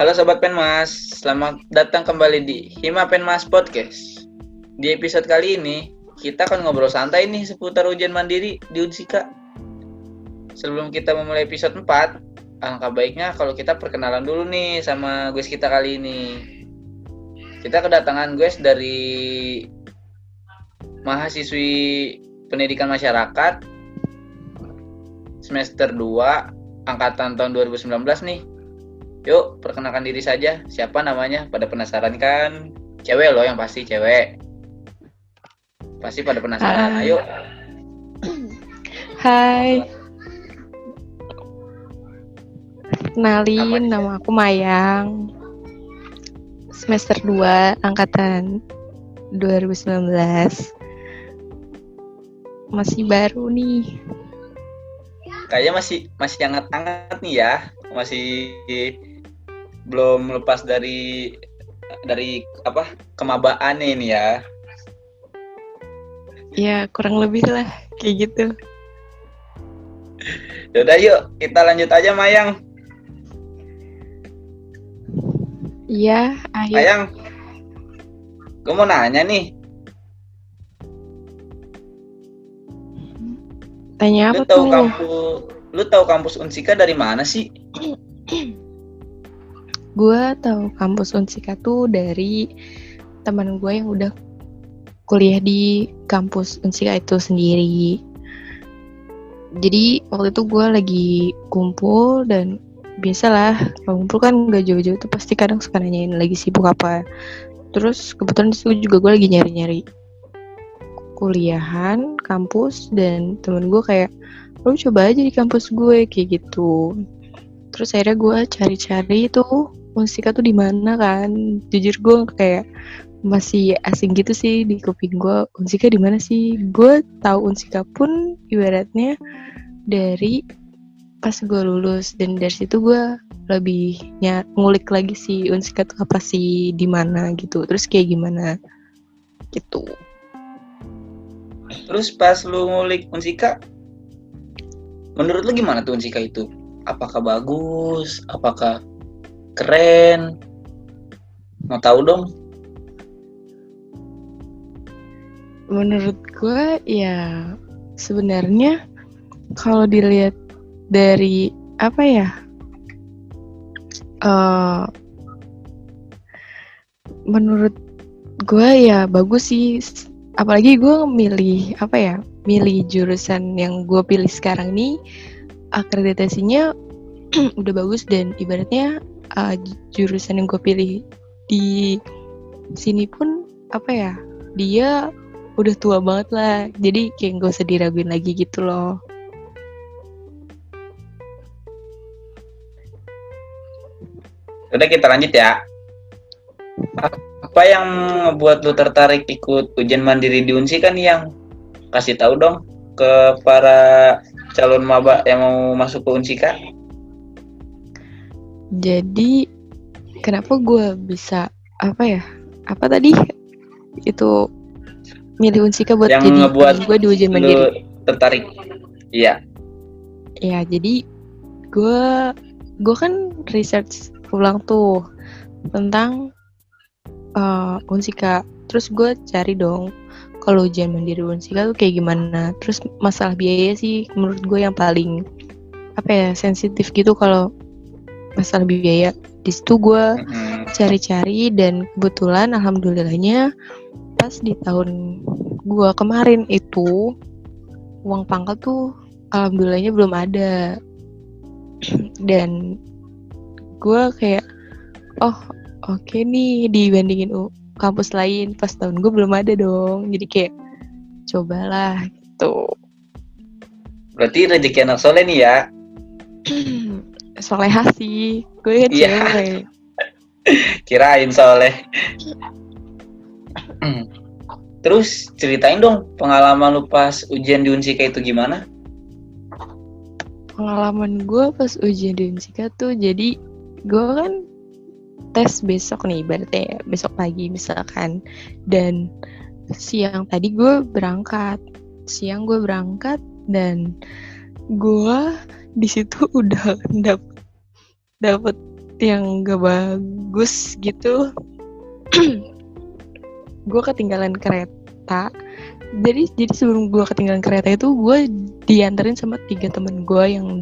Halo Sobat Penmas, selamat datang kembali di Hima Penmas Podcast. Di episode kali ini, kita akan ngobrol santai nih seputar ujian mandiri di Unsika. Sebelum kita memulai episode 4, alangkah baiknya kalau kita perkenalan dulu nih sama guys kita kali ini. Kita kedatangan guys dari mahasiswi pendidikan masyarakat semester 2, angkatan tahun 2019 nih. Yuk, perkenalkan diri saja. Siapa namanya? Pada penasaran kan? Cewek loh, yang pasti cewek. Pasti pada penasaran. Ayo. Hai. Kenalin, nama aku Mayang. Semester 2, angkatan 2019. Masih baru nih. Kayaknya masih hangat-hangat nih ya. Masih belum lepas dari kemabaan ini ya. Ya, kurang lebih lah kayak gitu. Yaudah yuk, kita lanjut aja Mayang. Iya, ayo. Mayang, gue mau nanya nih. Tanya apa Lu tahu kampus Unsika dari mana sih? Gue tahu kampus Unsika tuh dari teman gue yang udah kuliah di kampus Unsika itu sendiri. Jadi waktu itu gue lagi kumpul dan biasalah kumpul kan gak jauh-jauh tuh pasti kadang suka nanyain lagi sibuk apa. Terus kebetulan disitu juga gue lagi nyari-nyari kuliahan, kampus, dan temen gue kayak lu coba aja di kampus gue kayak gitu. Terus akhirnya gue cari-cari tuh Unsika tuh di mana kan. Jujur gue kayak masih asing gitu sih di kuping gue. Unsika di mana sih? Gue tahu Unsika pun ibaratnya dari pas gue lulus, dan dari situ gue lebih ngulik lagi sih Unsika tuh apa sih, di mana gitu. Terus kayak gimana gitu. Terus pas lu ngulik Unsika, menurut lu gimana tuh Unsika itu? Apakah bagus? Apakah keren? Mau tahu dong? Menurut gue ya sebenarnya kalau dilihat dari apa ya, menurut gue ya bagus sih. Apalagi gue milih jurusan yang gue pilih sekarang nih, akreditasinya udah bagus, dan ibaratnya jurusan yang gue pilih di sini pun dia udah tua banget lah, jadi kayak gak usah diraguin lagi gitu loh. Udah, kita lanjut ya. Apa yang ngebuat lu tertarik ikut ujian mandiri di Unsika nih, yang kasih tahu dong ke para calon maba yang mau masuk ke Unsika? Jadi kenapa gue bisa itu milih Unsika buat yang jadi ngebuat gue di ujian mandiri tertarik? Iya. Ya, jadi gue kan research ulang tuh tentang Unsika. Terus gue cari dong kalau ujian mandiri Unsika tuh kayak gimana. Terus masalah biaya sih menurut gue yang paling sensitif gitu kalau masalah biaya. Di situ gue cari-cari, dan kebetulan alhamdulillahnya pas di tahun gue kemarin itu uang pangkal tuh alhamdulillahnya belum ada. Dan gue kayak oke nih, dibandingin kampus lain pas tahun gue belum ada dong, jadi kayak cobalah gitu. Berarti rezeki anak soleh nih ya. Solehah sih, gue kan cewek. Kirain soleh. Terus ceritain dong pengalaman lu pas ujian di Unsika itu gimana? Pengalaman gue pas ujian di Unsika tuh, jadi gue kan tes besok nih, berarti besok pagi misalkan, dan siang gue berangkat, dan gue di situ udah dapet yang gak bagus gitu. Gue ketinggalan kereta. Jadi sebelum gue ketinggalan kereta itu gue dianterin sama 3 temen gue yang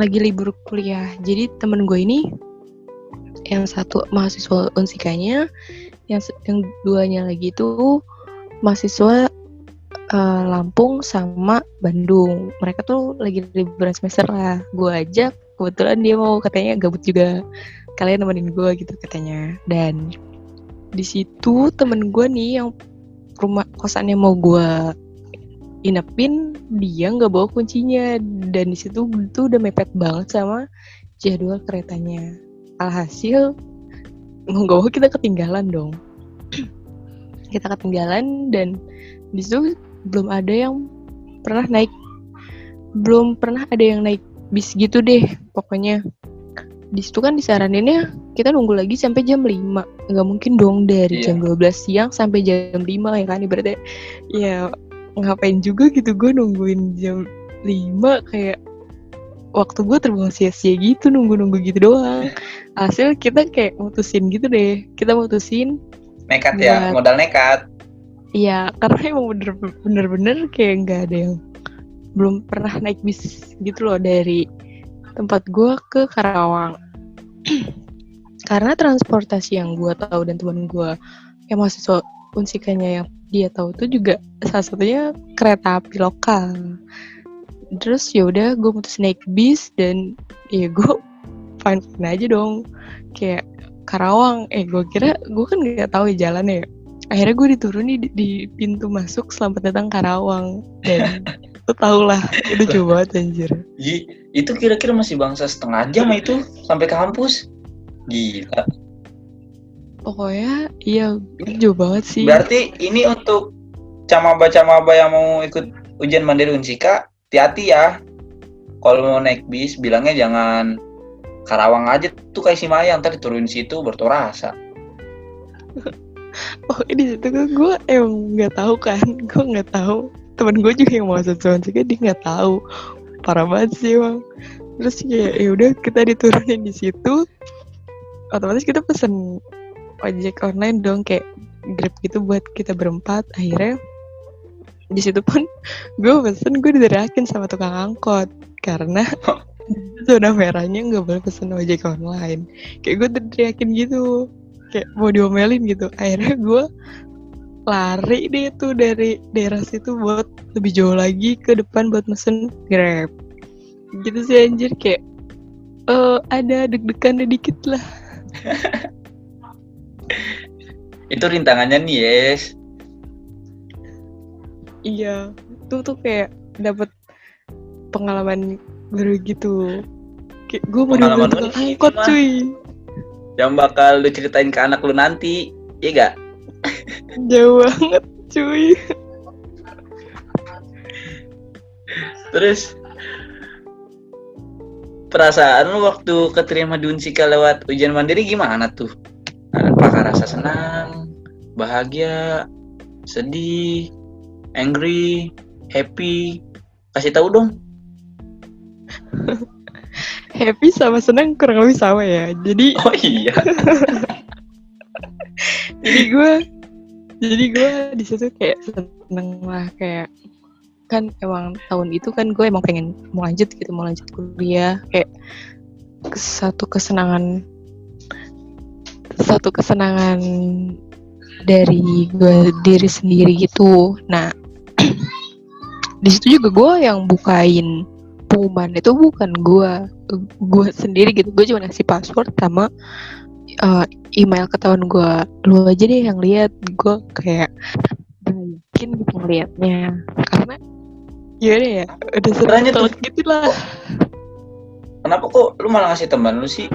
lagi libur kuliah. Jadi temen gue ini yang satu mahasiswa Unsikanya, yang duanya lagi itu mahasiswa Lampung sama Bandung. Mereka tuh lagi liburan semester lah. Gue ajak, kebetulan dia mau, katanya gabut juga, kalian nemenin gue gitu katanya. Dan di situ temen gue nih yang rumah kosannya mau gue inepin, dia nggak bawa kuncinya, dan di situ tuh udah mepet banget sama jadwal keretanya. Alhasil mau nggak mau kita ketinggalan dong. Kita ketinggalan, dan di situ belum ada yang naik bis gitu deh pokoknya. Di situ kan disaraninnya kita nunggu lagi sampai jam 5. Nggak mungkin dong dari jam 12 siang sampai jam 5 ya kan, ibaratnya ya ngapain juga gitu gue nungguin jam 5, kayak waktu gue terbuang sia-sia gitu nunggu gitu doang. Hasil kita kayak mutusin gitu deh, nekat ya, modal nekat. Iya, karena emang bener-bener kayak nggak ada yang belum pernah naik bis gitu loh dari tempat gue ke Karawang. Karena transportasi yang gue tahu dan teman gue yang mahasiswa Unsikanya yang dia tahu itu juga salah satunya kereta api lokal. Terus ya udah gue mutus naik bis, dan ya gue fine aja dong, kayak Karawang. Gue kira, gue kan nggak tahu ya jalannya ya. Akhirnya gue diturunin di pintu masuk selamat datang Karawang, dan lu tau lah itu jauh banget anjir. Itu kira-kira masih bangsa setengah jam itu sampai kampus. Gila. Pokoknya iya jauh banget sih. Berarti ini untuk camaba-camaba yang mau ikut ujian mandiri Unsika, hati-hati ya. Kalau mau naik bis bilangnya jangan Karawang aja tuh kayak si Maya, ntar diturunin situ bertorasa. Oh di situ kan gue emang nggak tahu kan, gue nggak tahu. Temen gue juga yang mau mahasiswa juga, dia nggak tahu. Parah banget sih emang. Terus ya udah kita diturunin di situ, otomatis kita pesen ojek online dong, kayak Grab gitu buat kita berempat. Akhirnya di situ pun gue diterakin sama tukang angkot karena zona merahnya nggak boleh pesen ojek online. Kayak gue teriakin gitu, kayak mau diomelin gitu. Akhirnya gue lari deh tuh dari daerah situ buat lebih jauh lagi ke depan buat mesen Grab. Gitu sih anjir, kayak ada deg-degan dikit lah. Itu rintangannya nih, Yes. Iya, tuh kayak dapet pengalaman baru gitu. Kayak gue mau Pengalaman diomelin angkot cuy. Yang bakal lu ceritain ke anak lu nanti, iya gak? Jauh banget cuy. Terus perasaan lu waktu keterima di Unsika lewat ujian mandiri gimana tuh? Apakah rasa senang, bahagia, sedih, angry, happy? Kasih tahu dong. Happy sama senang kurang lebih sama ya. Jadi oh iya. jadi gue di situ kayak seneng lah, kayak kan emang tahun itu kan gue emang pengen mau lanjut kuliah, kayak satu kesenangan dari gue diri sendiri gitu. Nah di situ juga gue yang bukain pengumuman itu bukan gue sendiri gitu. Gue cuma ngasih password sama email ketahuan gue, lu aja deh yang lihat. Gue kayak yakin gitu ngeliatnya, karena gimana ya, udah sering tolak gitu lah. Kenapa kok lu malah ngasih teman lu sih,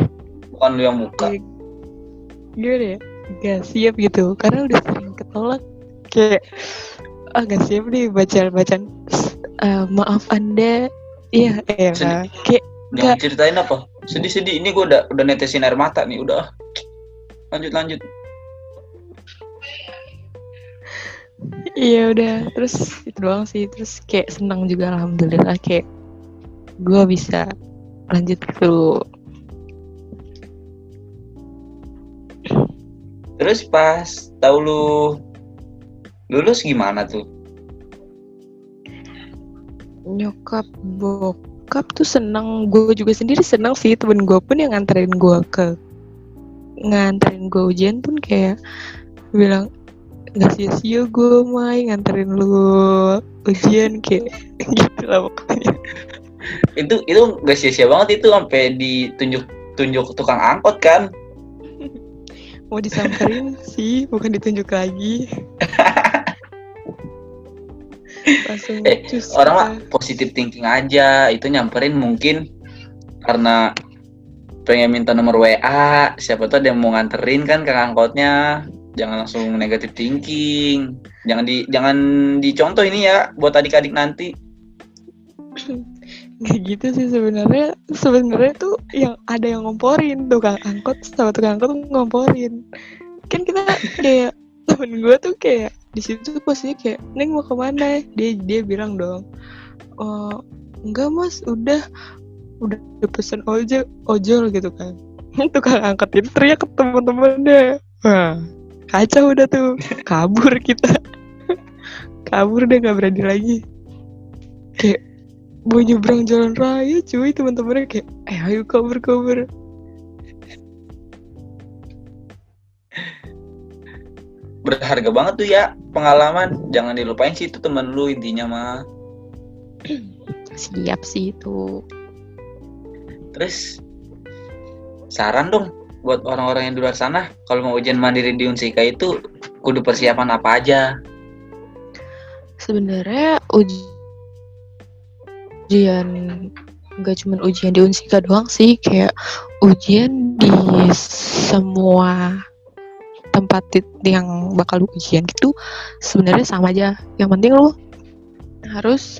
bukan lu yang buka? Gimana ya, gak siap gitu, karena udah sering ketolak. Kayak gak siap nih bacaan maaf anda. Iya kayak jangan ceritain apa sedih-sedih. Ini gue udah netesin air mata nih. Udah lanjut. Iya udah, terus itu doang sih. Terus kayak senang juga, alhamdulillah, kayak gue bisa lanjut dulu. Terus pas tahu lu lulus gimana tuh? Nyokap bokap tuh seneng, gue juga sendiri seneng sih. Temen gue pun yang nganterin gue ujian pun kayak bilang nggak sia-sia gue main nganterin lu ujian kayak gitu lah pokoknya. Itu gak sia-sia banget itu, sampai ditunjuk tukang angkot kan? Mau disamperin sih, bukan ditunjuk lagi. Langsung cus Orang mah kita. positive thinking aja, itu nyamperin mungkin karena pengen minta nomor WA, siapa tahu dia mau nganterin kan ke angkotnya. Jangan langsung negative thinking. Jangan dicontoh ini ya buat adik-adik nanti. Nggak gitu sih sebenarnya tuh yang ada yang ngomporin tukang angkot sama tukang angkot tuh ngomporin. Kan kita kayak temen gue tuh kayak di situ posisinya kayak Neng mau kemana, dia bilang dong, oh enggak mas, udah pesen ojol gitu kan. Tukang angkot itu teriak ke teman-temannya, wah kacau udah tuh, kabur kita. Kabur deh, nggak berani lagi. Kayak mau nyebrang jalan raya cuy, teman-temannya kayak ayo kabur. Berharga banget tuh ya pengalaman. Jangan dilupain sih, itu temen lu intinya mah. Siap sih itu. Terus saran dong buat orang-orang yang di luar sana, kalau mau ujian mandiri di Unsika itu kudu persiapan apa aja? Sebenarnya ujian nggak cuma ujian di Unsika doang sih, kayak ujian di semua tempat yang bakal ujian gitu sebenarnya sama aja. Yang penting lu harus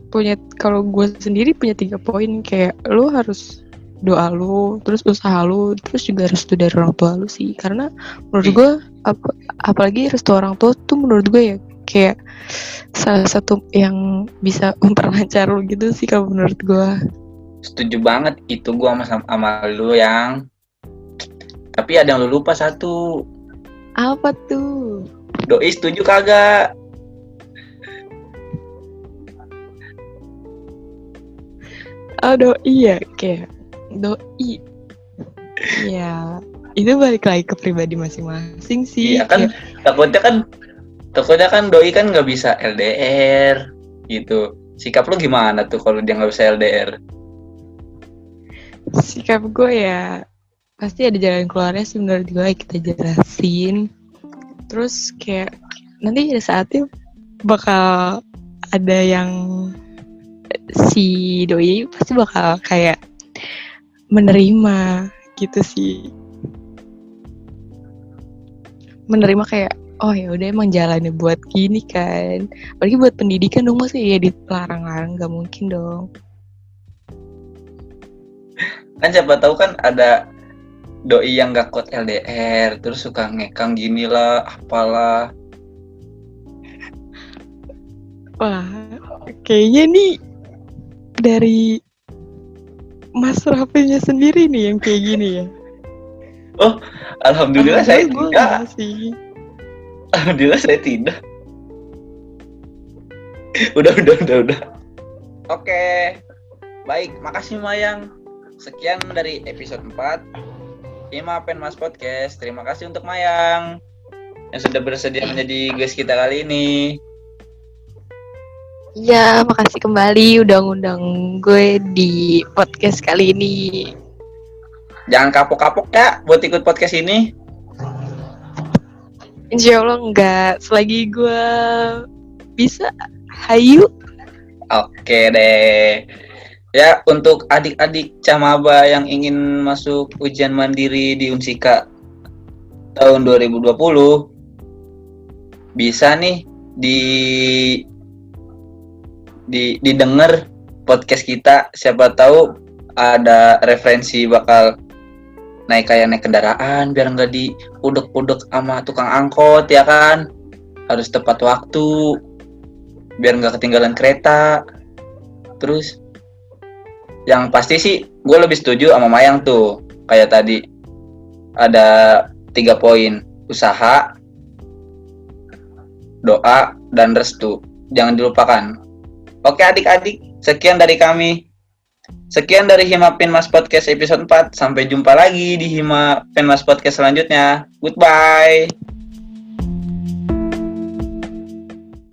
punya, kalau gue sendiri punya 3 poin, kayak lu harus doa lu, terus usaha lu, terus juga restu dari orang tua lu sih. Karena menurut gue apalagi restu orang tua tuh menurut gue ya kayak salah satu yang bisa memperlancar lu gitu sih kalau menurut gue. Setuju banget itu gue sama lu yang. Tapi ada yang lu lupa satu. Apa tuh? Doi setuju kagak? Oh doi ya, kayak doi. Ya itu balik lagi ke pribadi masing-masing sih. Iya kan, kayak, takutnya kan doi kan nggak bisa LDR gitu. Sikap lu gimana tuh kalau dia nggak bisa LDR? sikap gue ya pasti ada jalan keluarnya sih menurut gue, kita jelasin. Terus kayak nanti ada saatnya bakal ada yang si doi pasti bakal kayak menerima gitu sih. Menerima kayak oh ya udah emang jalannya buat gini kan. Apalagi buat pendidikan dong, masa ya dilarang-larang, nggak mungkin dong. Kan siapa tahu kan ada doi yang gak kuat LDR, terus suka ngekang gini lah, apalah. Wah, kayaknya nih dari Mas Raffinya sendiri nih yang kayak gini ya. Oh, alhamdulillah saya tidak. Sih. Alhamdulillah saya tidak. Udah. Oke. Baik, makasih Mayang. Sekian dari episode 4 Hima Penmas Podcast. Terima kasih untuk Mayang yang sudah bersedia menjadi guest kita kali ini. Iya, makasih kembali udah ngundang gue di podcast kali ini. Jangan kapok-kapok ya buat ikut podcast ini. Insya Allah enggak, selagi gue bisa. Hayu. Oke deh. Ya, untuk adik-adik Camaba yang ingin masuk ujian mandiri di Unsika tahun 2020, bisa nih didengar podcast kita. Siapa tahu ada referensi bakal naik kendaraan biar nggak diudek-udek sama tukang angkot ya kan. Harus tepat waktu biar nggak ketinggalan kereta. Terus yang pasti sih gue lebih setuju sama Mayang tuh, kayak tadi ada 3 poin: usaha, doa, dan restu. Jangan dilupakan. Oke adik-adik, sekian dari kami. Sekian dari Hima Penmas Podcast episode 4. Sampai jumpa lagi di Hima Penmas Podcast selanjutnya. Goodbye.